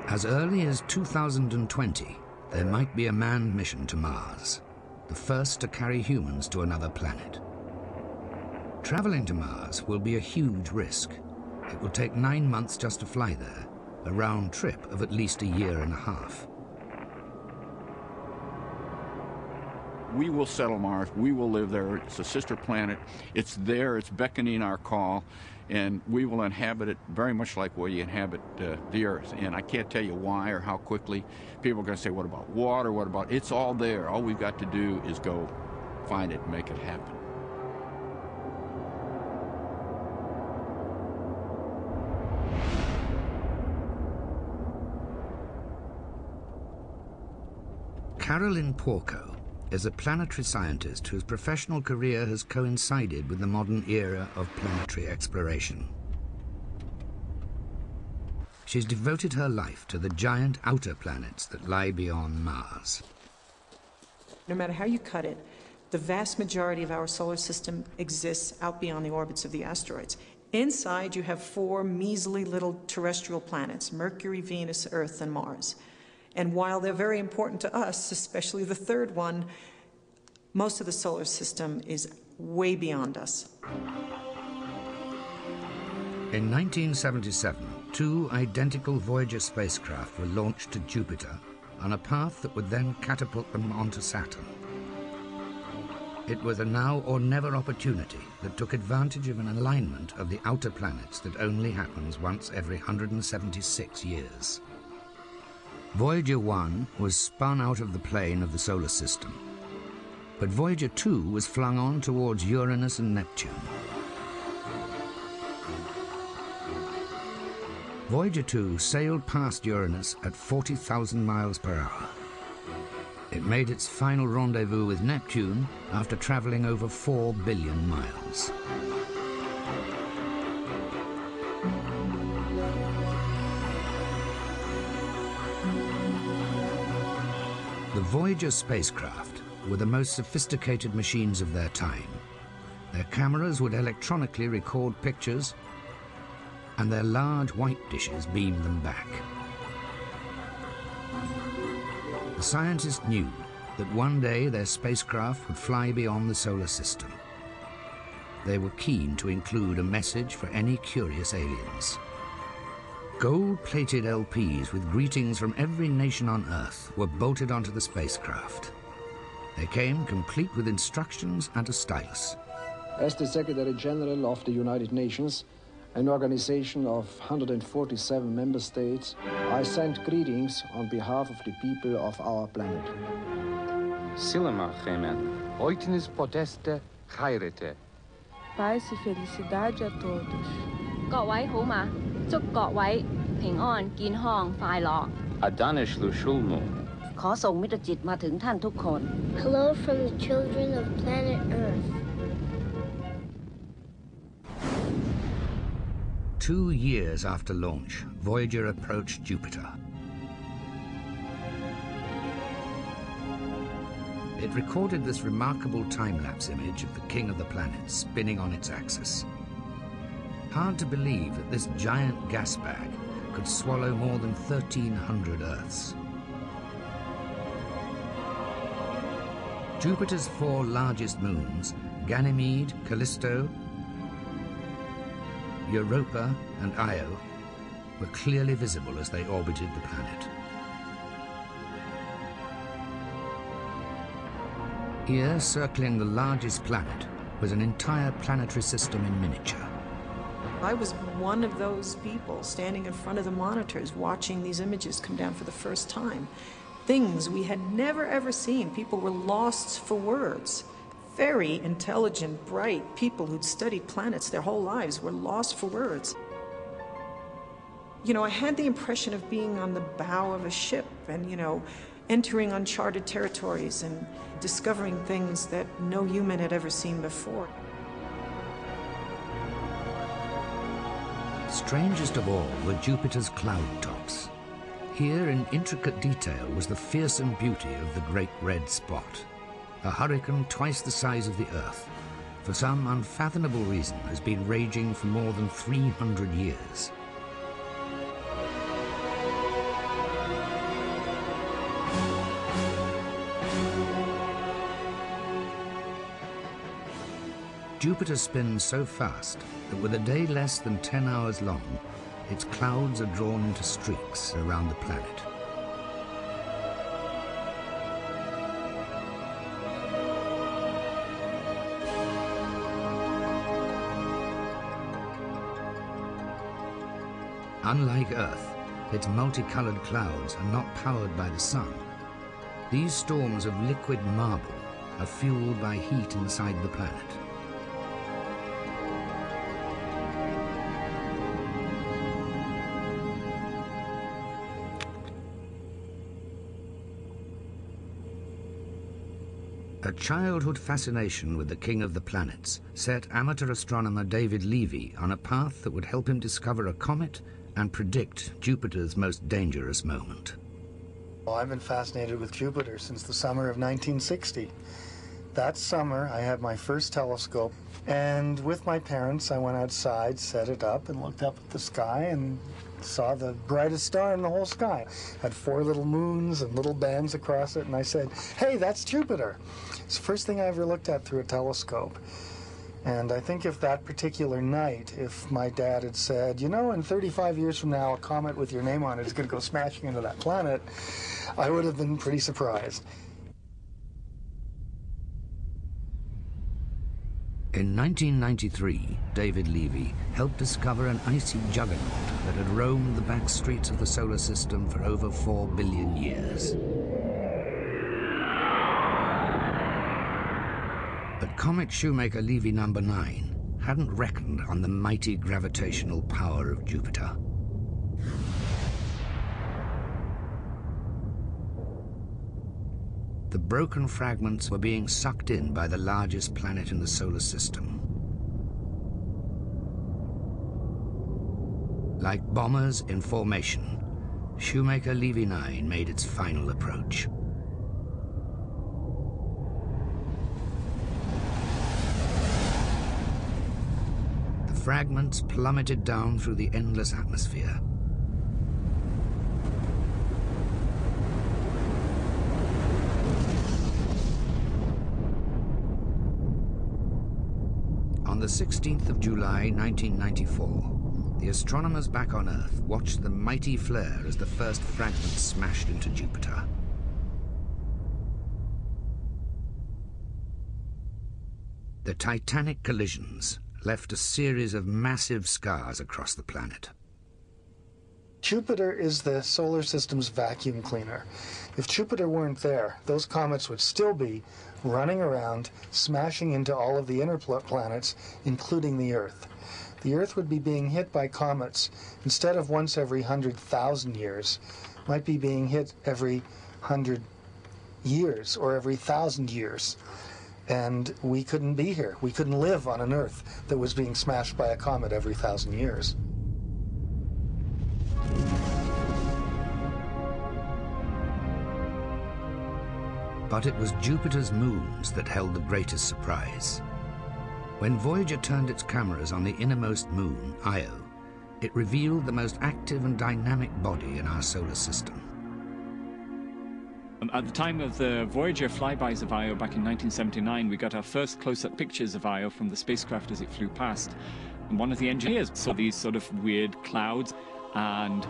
As early as 2020, there might be a manned mission to Mars, the first to carry humans to another planet. Traveling to Mars will be a huge risk. It will take 9 months just to fly there, a round trip of at least a year and a half. We will settle Mars. We will live there. It's a sister planet. It's there. It's beckoning our call. And we will inhabit it very much like we inhabit the Earth. And I can't tell you why or how quickly. People are going to say, what about water? What about... It's all there. All we've got to do is go find it and make it happen. Carolyn Porco is a planetary scientist whose professional career has coincided with the modern era of planetary exploration. She's devoted her life to the giant outer planets that lie beyond Mars. No matter how you cut it, the vast majority of our solar system exists out beyond the orbits of the asteroids. Inside, you have 4 measly little terrestrial planets: Mercury, Venus, Earth, and Mars. And while they're very important to us, especially the third one, most of the solar system is way beyond us. In 1977, 2 identical Voyager spacecraft were launched to Jupiter on a path that would then catapult them onto Saturn. It was a now or never opportunity that took advantage of an alignment of the outer planets that only happens once every 176 years. Voyager 1 was spun out of the plane of the solar system, but Voyager 2 was flung on towards Uranus and Neptune. Voyager 2 sailed past Uranus at 40,000 miles per hour. It made its final rendezvous with Neptune after traveling over 4 billion miles. The Voyager spacecraft were the most sophisticated machines of their time. Their cameras would electronically record pictures, and their large white dishes beamed them back. The scientists knew that one day their spacecraft would fly beyond the solar system. They were keen to include a message for any curious aliens. Gold-plated LPs with greetings from every nation on Earth were bolted onto the spacecraft. They came complete with instructions and a stylus. As the Secretary General of the United Nations, an organization of 147 member states, I send greetings on behalf of the people of our planet. Silema Gemen, oitnis poteste chairete. Paz e felicidade a todos. 各位好嘛，祝各位平安健康快樂。 Adanish Lushulmu. ขอส่งมิตรจิตมาถึงท่านทุกคน Hello from the children of planet Earth. 2 years after launch, Voyager approached Jupiter. It recorded this remarkable time-lapse image of the king of the planets spinning on its axis. Hard to believe that this giant gas bag could swallow more than 1,300 Earths. Jupiter's 4 largest moons, Ganymede, Callisto, Europa and Io, were clearly visible as they orbited the planet. Here, circling the largest planet, was an entire planetary system in miniature. I was one of those people standing in front of the monitors watching these images come down for the first time. Things we had never ever seen. People were lost for words. Very intelligent, bright people who'd studied planets their whole lives were lost for words. You know, I had the impression of being on the bow of a ship and, you know, entering uncharted territories and discovering things that no human had ever seen before. Strangest of all were Jupiter's cloud tops. Here in intricate detail was the fearsome beauty of the Great Red Spot, a hurricane twice the size of the Earth, for some unfathomable reason has been raging for more than 300 years. Jupiter spins so fast that with a day less than 10 hours long, its clouds are drawn into streaks around the planet. Unlike Earth, its multicolored clouds are not powered by the sun. These storms of liquid marble are fueled by heat inside the planet. A childhood fascination with the king of the planets set amateur astronomer David Levy on a path that would help him discover a comet and predict Jupiter's most dangerous moment. Well, I've been fascinated with Jupiter since the summer of 1960. That summer, I had my first telescope, and with my parents, I went outside, set it up, and looked up at the sky and saw the brightest star in the whole sky. It had 4 little moons and little bands across it, and I said, "Hey, that's Jupiter." It's the first thing I ever looked at through a telescope. And I think if that particular night, if my dad had said, "You know, in 35 years from now, a comet with your name on it is going to go smashing into that planet," I would have been pretty surprised. In 1993, David Levy helped discover an icy juggernaut that had roamed the back streets of the solar system for over 4 billion years. But Comet Shoemaker-Levy No. 9 hadn't reckoned on the mighty gravitational power of Jupiter. The broken fragments were being sucked in by the largest planet in the solar system. Like bombers in formation, Shoemaker-Levy 9 made its final approach. The fragments plummeted down through the endless atmosphere. On the 16th of July, 1994, the astronomers back on Earth watched the mighty flare as the first fragments smashed into Jupiter. The titanic collisions left a series of massive scars across the planet. Jupiter is the solar system's vacuum cleaner. If Jupiter weren't there, those comets would still be running around, smashing into all of the inner planets, including the Earth. The Earth would be being hit by comets instead of once every 100,000 years, might be being hit every 100 years or every 1,000 years. And we couldn't be here. We couldn't live on an Earth that was being smashed by a comet every 1,000 years. But it was Jupiter's moons that held the greatest surprise. When Voyager turned its cameras on the innermost moon, Io, it revealed the most active and dynamic body in our solar system. At the time of the Voyager flybys of Io back in 1979, we got our first close-up pictures of Io from the spacecraft as it flew past. And one of the engineers saw these sort of weird clouds, and